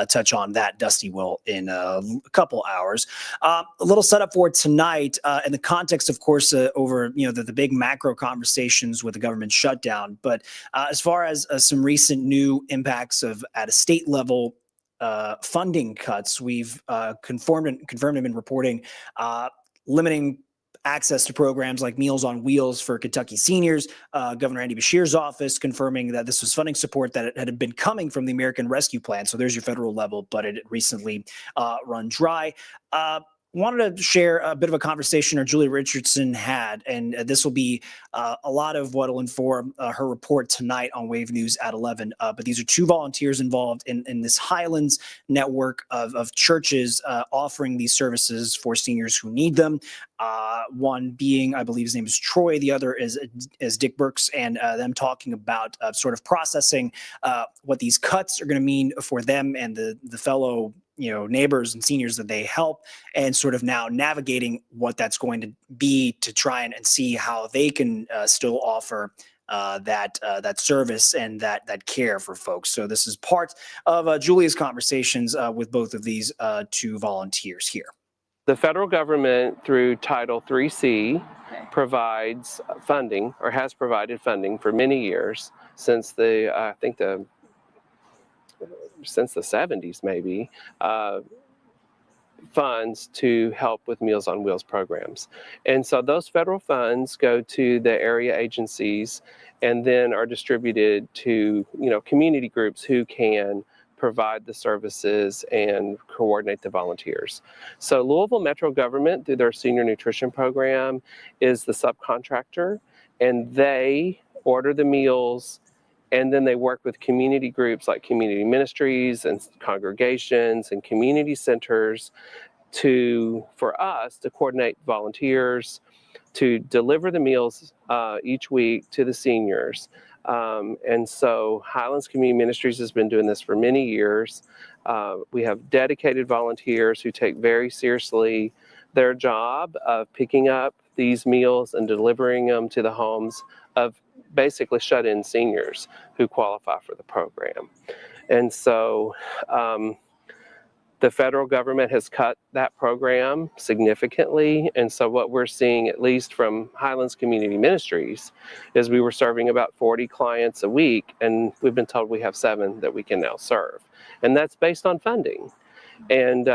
touch on that, Dusty will, in a couple hours. A little setup for tonight in the context, of course, over the big macro conversations with the government shutdown. But as far as some recent new impacts of at a state level funding cuts, we've confirmed and been reporting limiting access to programs like Meals on Wheels for Kentucky seniors. Governor Andy Beshear's office confirming that this was funding support that had been coming from the American Rescue Plan. So there's your federal level, but it recently run dry. wanted to share a bit of a conversation our Julie Richardson had, and this will be a lot of what will inform her report tonight on Wave News at 11. But these are two volunteers involved in this Highlands network of churches offering these services for seniors who need them. One being, I believe his name is Troy. The other is Dick Burks, and them talking about sort of processing what these cuts are going to mean for them and the fellow neighbors and seniors that they help, and sort of now navigating what that's going to be to try and see how they can still offer that service and that care for folks. So this is part of Julia's conversations with both of these two volunteers here. The federal government, through Title 3C, provides funding, or has provided funding for many years, since since the 70s maybe, funds to help with Meals on Wheels programs. And so those federal funds go to the area agencies and then are distributed to community groups who can provide the services and coordinate the volunteers. So Louisville Metro government, through their senior nutrition program, is the subcontractor, and they order the meals, and then they work with community groups like community ministries and congregations and community centers for us to coordinate volunteers to deliver the meals each week to the seniors. And so Highlands Community Ministries has been doing this for many years. We have dedicated volunteers who take very seriously their job of picking up these meals and delivering them to the homes of basically shut-in seniors who qualify for the program. And so the federal government has cut that program significantly. And so what we're seeing, at least from Highlands Community Ministries, is we were serving about 40 clients a week, and we've been told we have 7 that we can now serve. And that's based on funding. And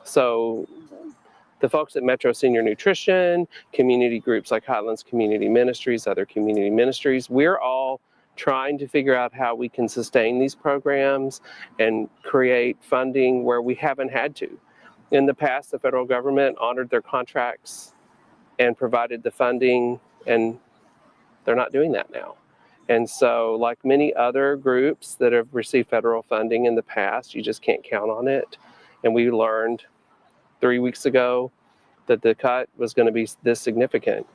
so the folks at Metro Senior Nutrition, community groups like Highlands Community Ministries, other community ministries, we're all trying to figure out how we can sustain these programs and create funding where we haven't had to. In the past, the federal government honored their contracts and provided the funding, and they're not doing that now. And so, like many other groups that have received federal funding in the past, you just can't count on it. And we learned 3 weeks ago that the cut was going to be this significant.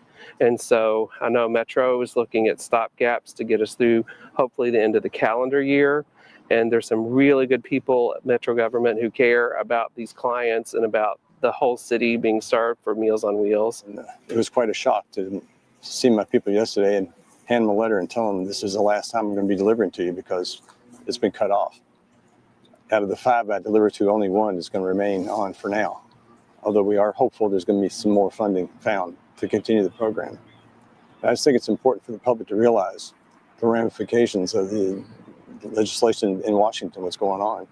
And so I know Metro is looking at stopgaps to get us through hopefully the end of the calendar year. And there's some really good people at Metro government who care about these clients and about the whole city being served for Meals on Wheels. And it was quite a shock to see my people yesterday and hand them a letter and tell them this is the last time I'm going to be delivering to you because it's been cut off. Out of the 5 I delivered to, only 1 is going to remain on for now. Although we are hopeful there's going to be some more funding found to continue the program. I just think it's important for the public to realize the ramifications of the legislation in Washington, what's going on,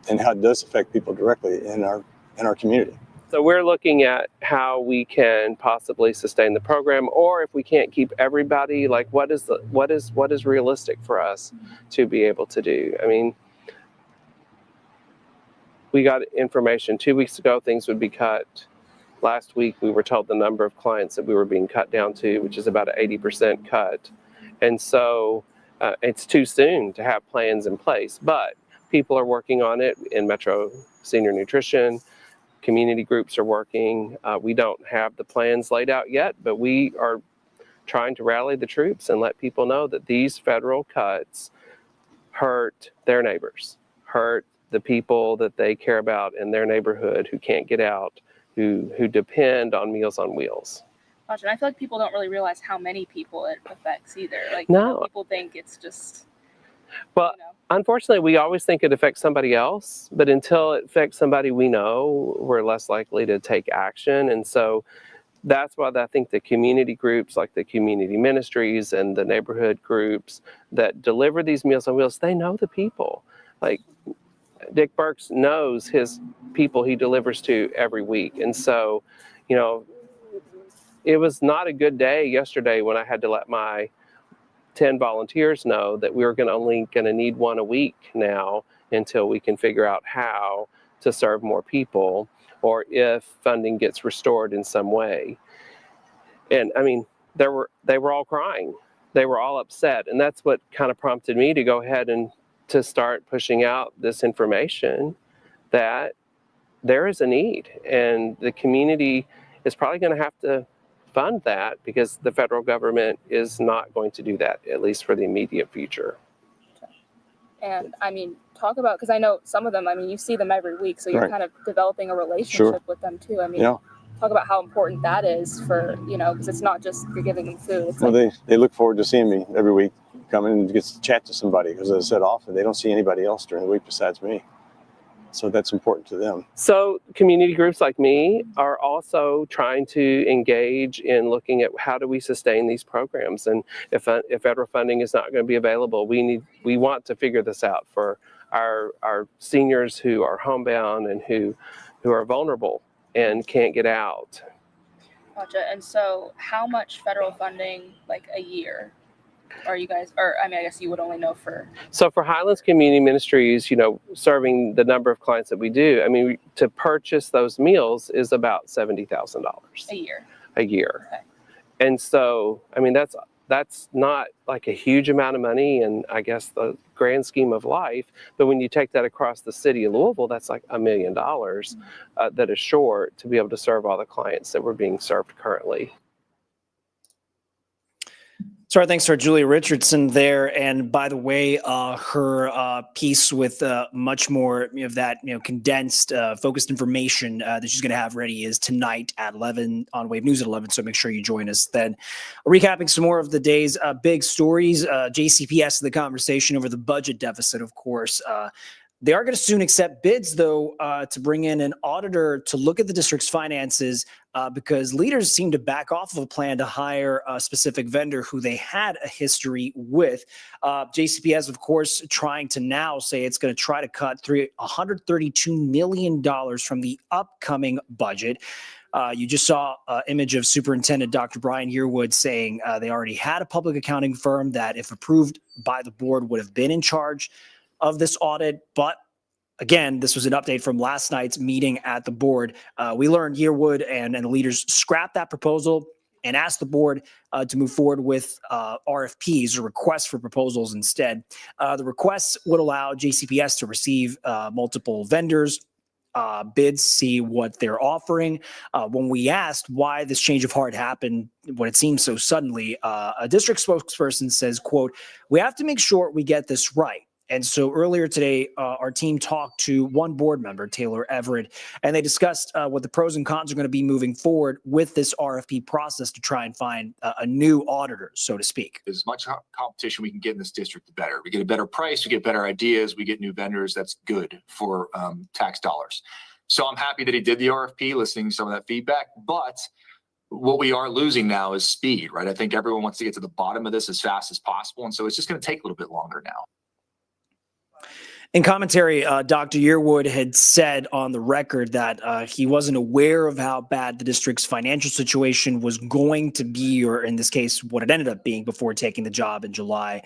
and how it does affect people directly in our community. So we're looking at how we can possibly sustain the program, or if we can't keep everybody, like what is realistic for us to be able to do. I mean, we got information 2 weeks ago things would be cut. Last week, we were told the number of clients that we were being cut down to, which is about an 80% cut. And so it's too soon to have plans in place, but people are working on it in Metro Senior Nutrition. Community groups are working. We don't have the plans laid out yet, but we are trying to rally the troops and let people know that these federal cuts hurt their neighbors, hurt the people that they care about in their neighborhood who can't get out, who depend on Meals on Wheels. Gotcha. And I feel like people don't really realize how many people it affects either. Like, no. People think it's just, well, unfortunately, we always think it affects somebody else, but until it affects somebody we know, we're less likely to take action. And so that's why I think the community groups like the community ministries and the neighborhood groups that deliver these Meals on Wheels, they know the people. Like, Dick Burks knows his people he delivers to every week. And so, it was not a good day yesterday when I had to let my 10 volunteers know that we were only going to need 1 a week now until we can figure out how to serve more people. or if funding gets restored in some way. And I mean, they were all crying. They were all upset. And that's what kind of prompted me to go ahead and to start pushing out this information that there is a need, and the community is probably going to have to fund that because the federal government is not going to do that, at least for the immediate future. And I mean, talk about, because I know some of them, I mean, you see them every week, so you're Right. kind of developing a relationship Sure. with them too. I mean, Yeah. talk about how important that is for, you know, because it's not just you're giving them food. It's Well, like, they look forward to seeing me every week, coming and get to chat to somebody, because as I said often, they don't see anybody else during the week besides me. So that's important to them. So community groups like me are also trying to engage in looking at how do we sustain these programs, and if federal funding is not going to be available, we want to figure this out for our seniors who are homebound and who are vulnerable and can't get out. gotcha. And so, how much federal funding, like a year, are you guys? Or I mean, I guess you would only know for. So for Highlands Community Ministries, you know, serving the number of clients that we do, I mean, to purchase those meals is about $70,000 A year. a year. Okay. And so, I mean, that's not like a huge amount of money in, I guess, the grand scheme of life. But when you take that across the city of Louisville, that's like $1 million that is short to be able to serve all the clients that were being served currently. So our thanks to our Julia Richardson there. And by the way, her piece with much more of that, condensed, focused information that she's going to have ready is tonight at 11 on Wave News at 11. So make sure you join us then. Recapping some more of the day's big stories. JCPS in the conversation over the budget deficit, of course. They are going to soon accept bids, though, to bring in an auditor to look at the district's finances because leaders seem to back off of a plan to hire a specific vendor who they had a history with. JCPS, of course, trying to now say it's going to try to cut $132 million from the upcoming budget. You just saw an image of Superintendent Dr. Brian Yearwood saying they already had a public accounting firm that, if approved by the board, would have been in charge of this audit. But again, this was an update from last night's meeting at the board. We learned Yearwood and the leaders scrapped that proposal and asked the board to move forward with RFPs, or requests for proposals instead. The requests would allow JCPS to receive multiple vendors, bids, see what they're offering. When we asked why this change of heart happened, when it seems so suddenly, a district spokesperson says, quote, "We have to make sure we get this right." And so earlier today, our team talked to one board member, Taylor Everett, and they discussed what the pros and cons are going to be moving forward with this RFP process to try and find a new auditor, so to speak. As much competition we can get in this district, the better. We get a better price, we get better ideas, we get new vendors. That's good for tax dollars. So I'm happy that he did the RFP, listening to some of that feedback. But what we are losing now is speed, right? I think everyone wants to get to the bottom of this as fast as possible. And so it's just going to take a little bit longer now. In commentary, Dr. Yearwood had said on the record that he wasn't aware of how bad the district's financial situation was going to be, or in this case, what it ended up being before taking the job in July.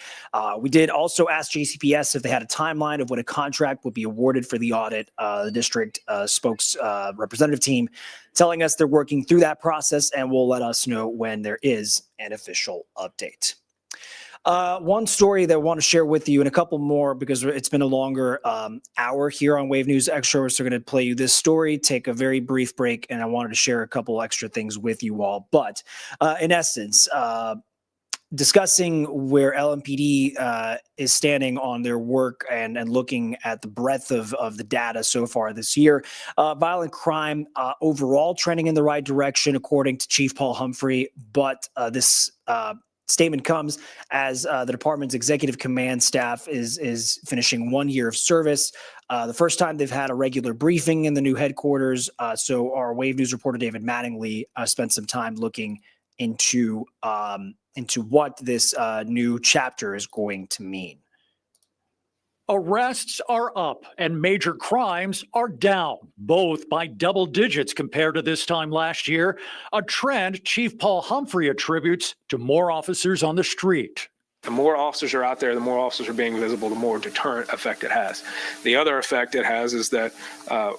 We did also ask JCPS if they had a timeline of when a contract would be awarded for the audit. The district representative team telling us they're working through that process and will let us know when there is an official update. One story that I want to share with you, and a couple more because it's been a longer hour here on Wave News Extra. So we're going to play you this story, take a very brief break, and I wanted to share a couple extra things with you all. But in essence, discussing where LMPD is standing on their work and looking at the breadth of the data so far this year. Violent crime overall trending in the right direction, according to Chief Paul Humphrey. But this statement comes as the department's executive command staff is finishing 1 year of service. The first time they've had a regular briefing in the new headquarters. So our Wave News reporter David Mattingly spent some time looking into what this new chapter is going to mean. Arrests are up and major crimes are down, both by double digits compared to this time last year, a trend Chief Paul Humphrey attributes to more officers on the street. The more officers are out there, the more officers are being visible, the more deterrent effect it has. The other effect it has is that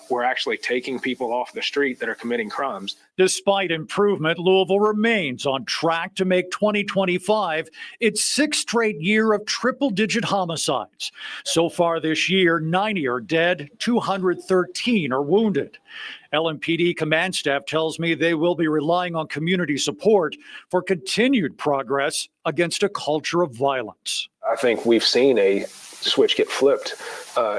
we're actually taking people off the street that are committing crimes. Despite improvement, Louisville remains on track to make 2025 its sixth straight year of triple-digit homicides. So far this year, 90 are dead, 213 are wounded. LMPD command staff tells me they will be relying on community support for continued progress against a culture of violence. I think we've seen a switch get flipped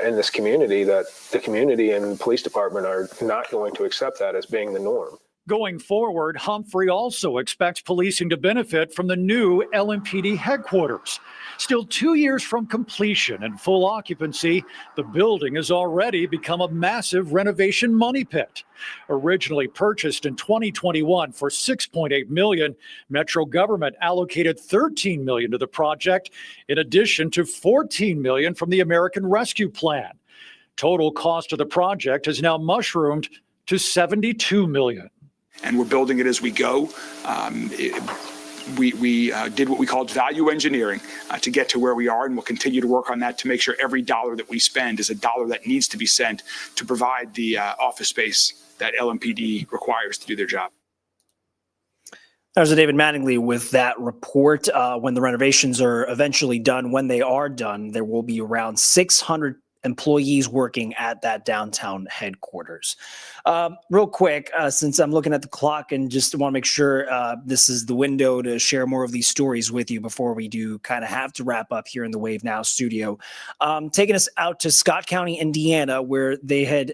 in this community, that the community and police department are not going to accept that as being the norm. Going forward, Humphrey also expects policing to benefit from the new LMPD headquarters. Still 2 years from completion and full occupancy, the building has already become a massive renovation money pit. Originally purchased in 2021 for $6.8 million, Metro government allocated $13 million to the project, in addition to $14 million from the American Rescue Plan. Total cost of the project has now mushroomed to $72 million. And we're building it as we go. We did what we called value engineering to get to where we are, and we'll continue to work on that to make sure every dollar that we spend is a dollar that needs to be sent to provide the office space that LMPD requires to do their job. There's David Mattingly with that report. When the renovations are eventually done, when they are done, there will be around 600 employees working at that downtown headquarters. Real quick, since I'm looking at the clock and just want to make sure this is the window to share more of these stories with you before we do kind of have to wrap up here in the Wave Now studio. Taking us out to Scott County, Indiana, where they had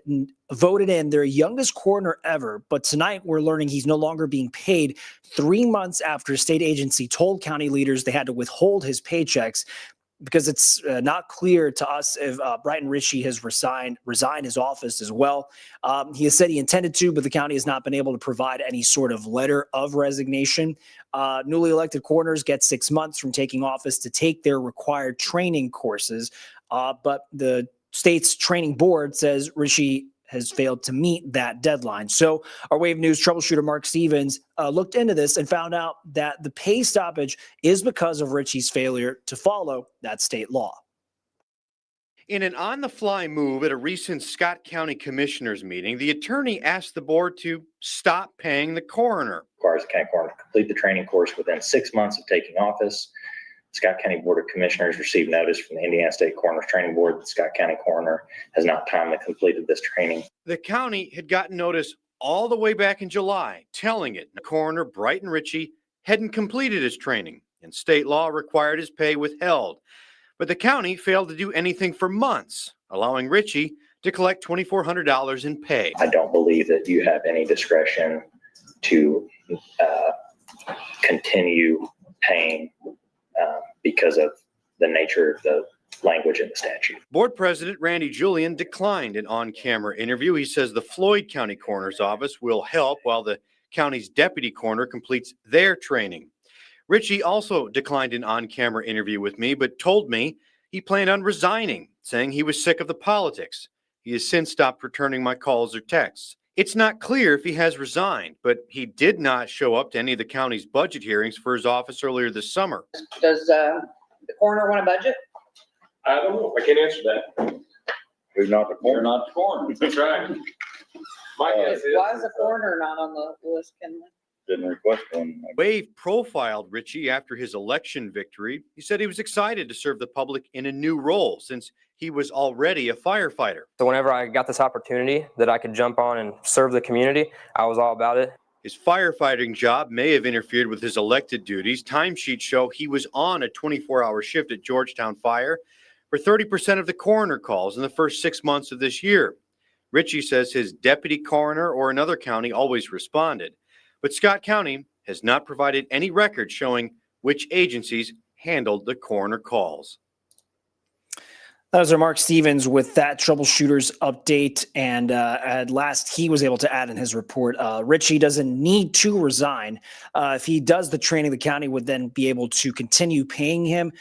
voted in their youngest coroner ever. But tonight we're learning he's no longer being paid 3 months after a state agency told county leaders they had to withhold his paychecks, because it's not clear to us if Brighton Ritchie has resigned his office as well. He has said he intended to, but the county has not been able to provide any sort of letter of resignation. Newly elected coroners get 6 months from taking office to take their required training courses. But the state's training board says Ritchie has failed to meet that deadline. So our Wave News troubleshooter, Mark Stevens, looked into this and found out that the pay stoppage is because of Ritchie's failure to follow that state law. In an on-the-fly move at a recent Scott County Commissioners meeting, the attorney asked the board to stop paying the coroner. Requires the county coroner to complete the training course within 6 months of taking office. Scott County Board of Commissioners received notice from the Indiana State Coroner's Training Board that Scott County coroner has not timely completed this training. The county had gotten notice all the way back in July, telling it coroner Brighton Ritchie hadn't completed his training, and state law required his pay withheld. But the county failed to do anything for months, allowing Ritchie to collect $2,400 in pay. I don't believe that you have any discretion to continue paying because of the nature of the language in the statute. Board President Randy Julian declined an on-camera interview. He says the Floyd County Coroner's Office will help while the county's deputy coroner completes their training. Ritchie also declined an on-camera interview with me, but told me he planned on resigning, saying he was sick of the politics. He has since stopped returning my calls or texts. It's not clear if he has resigned, but he did not show up to any of the county's budget hearings for his office earlier this summer. Does the coroner want a budget? I don't know. I can't answer that. Who's not the coroner? You're not the coroner. That's right. My guess is. Why is the coroner not on the list, Kenley? Didn't request one. Wave profiled Ritchie after his election victory. He said he was excited to serve the public in a new role since he was already a firefighter. So whenever I got this opportunity that I could jump on and serve the community, I was all about it. His firefighting job may have interfered with his elected duties. Timesheets show he was on a 24-hour shift at Georgetown Fire for 30% of the coroner calls in the first 6 months of this year. Ritchie says his deputy coroner or another county always responded, but Scott County has not provided any record showing which agencies handled the coroner calls. That was our Mark Stevens with that troubleshooters update. And at last, he was able to add in his report, Richie doesn't need to resign. If he does the training, the county would then be able to continue paying him.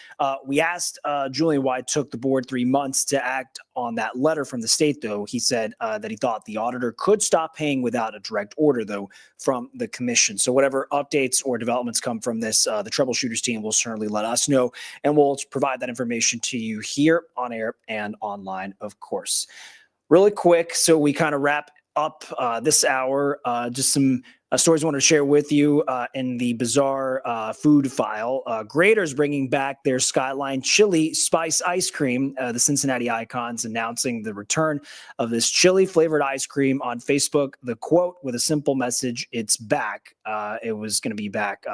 We asked Julian why it took the board 3 months to act on that letter from the state, though. He said that he thought the auditor could stop paying without a direct order, though, from the commission. So whatever updates or developments come from this, the troubleshooters team will certainly let us know, and we'll provide that information to you here on air and online, of course. Really quick, so we kind of wrap up this hour, just some stories I wanted to share with you in the bizarre food file. Graeter's bringing back their Skyline Chili Spice Ice Cream. The Cincinnati Icons announcing the return of this chili flavored ice cream on Facebook. The quote with a simple message, "It's back." It was going to be back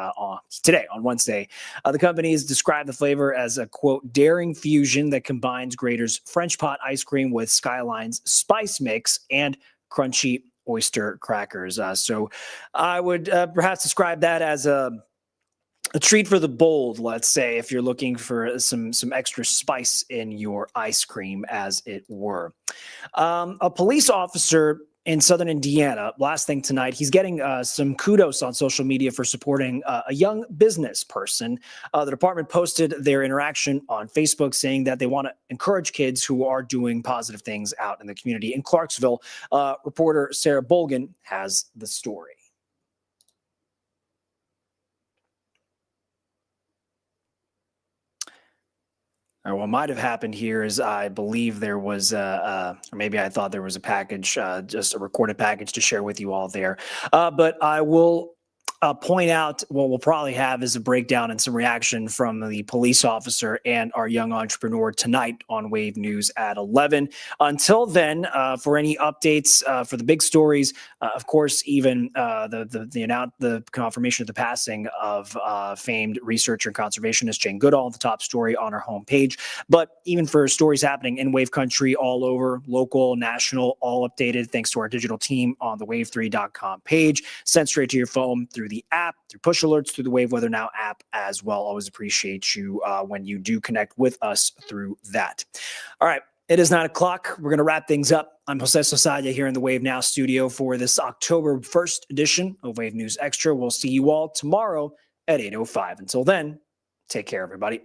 today, on Wednesday. The company has described the flavor as a, quote, daring fusion that combines Graeter's French pot ice cream with Skyline's spice mix and crunchy oyster crackers. So I would perhaps describe that as a treat for the bold, let's say, if you're looking for some extra spice in your ice cream, as it were. A police officer in Southern Indiana, last thing tonight, he's getting some kudos on social media for supporting a young business person. The department posted their interaction on Facebook saying that they want to encourage kids who are doing positive things out in the community. In Clarksville, reporter Sarah Bolgan has the story. What might have happened here is I believe there was, or maybe I thought there was a package, just a recorded package to share with you all there. But I will point out what we'll probably have is a breakdown and some reaction from the police officer and our young entrepreneur tonight on Wave News at 11. Until then, for any updates for the big stories, of course, even the confirmation of the passing of famed researcher and conservationist Jane Goodall, the top story on our homepage. But even for stories happening in Wave Country all over, local, national, all updated thanks to our digital team on the wave3.com page, sent straight to your phone through the app, through push alerts, through the Wave Weather Now app as well. Always appreciate you when you do connect with us through that. All right. It is 9 o'clock. We're going to wrap things up. I'm Jose Sosadia here in the Wave Now studio for this October 1st edition of Wave News Extra. We'll see you all tomorrow at 8:05. Until then, take care, everybody.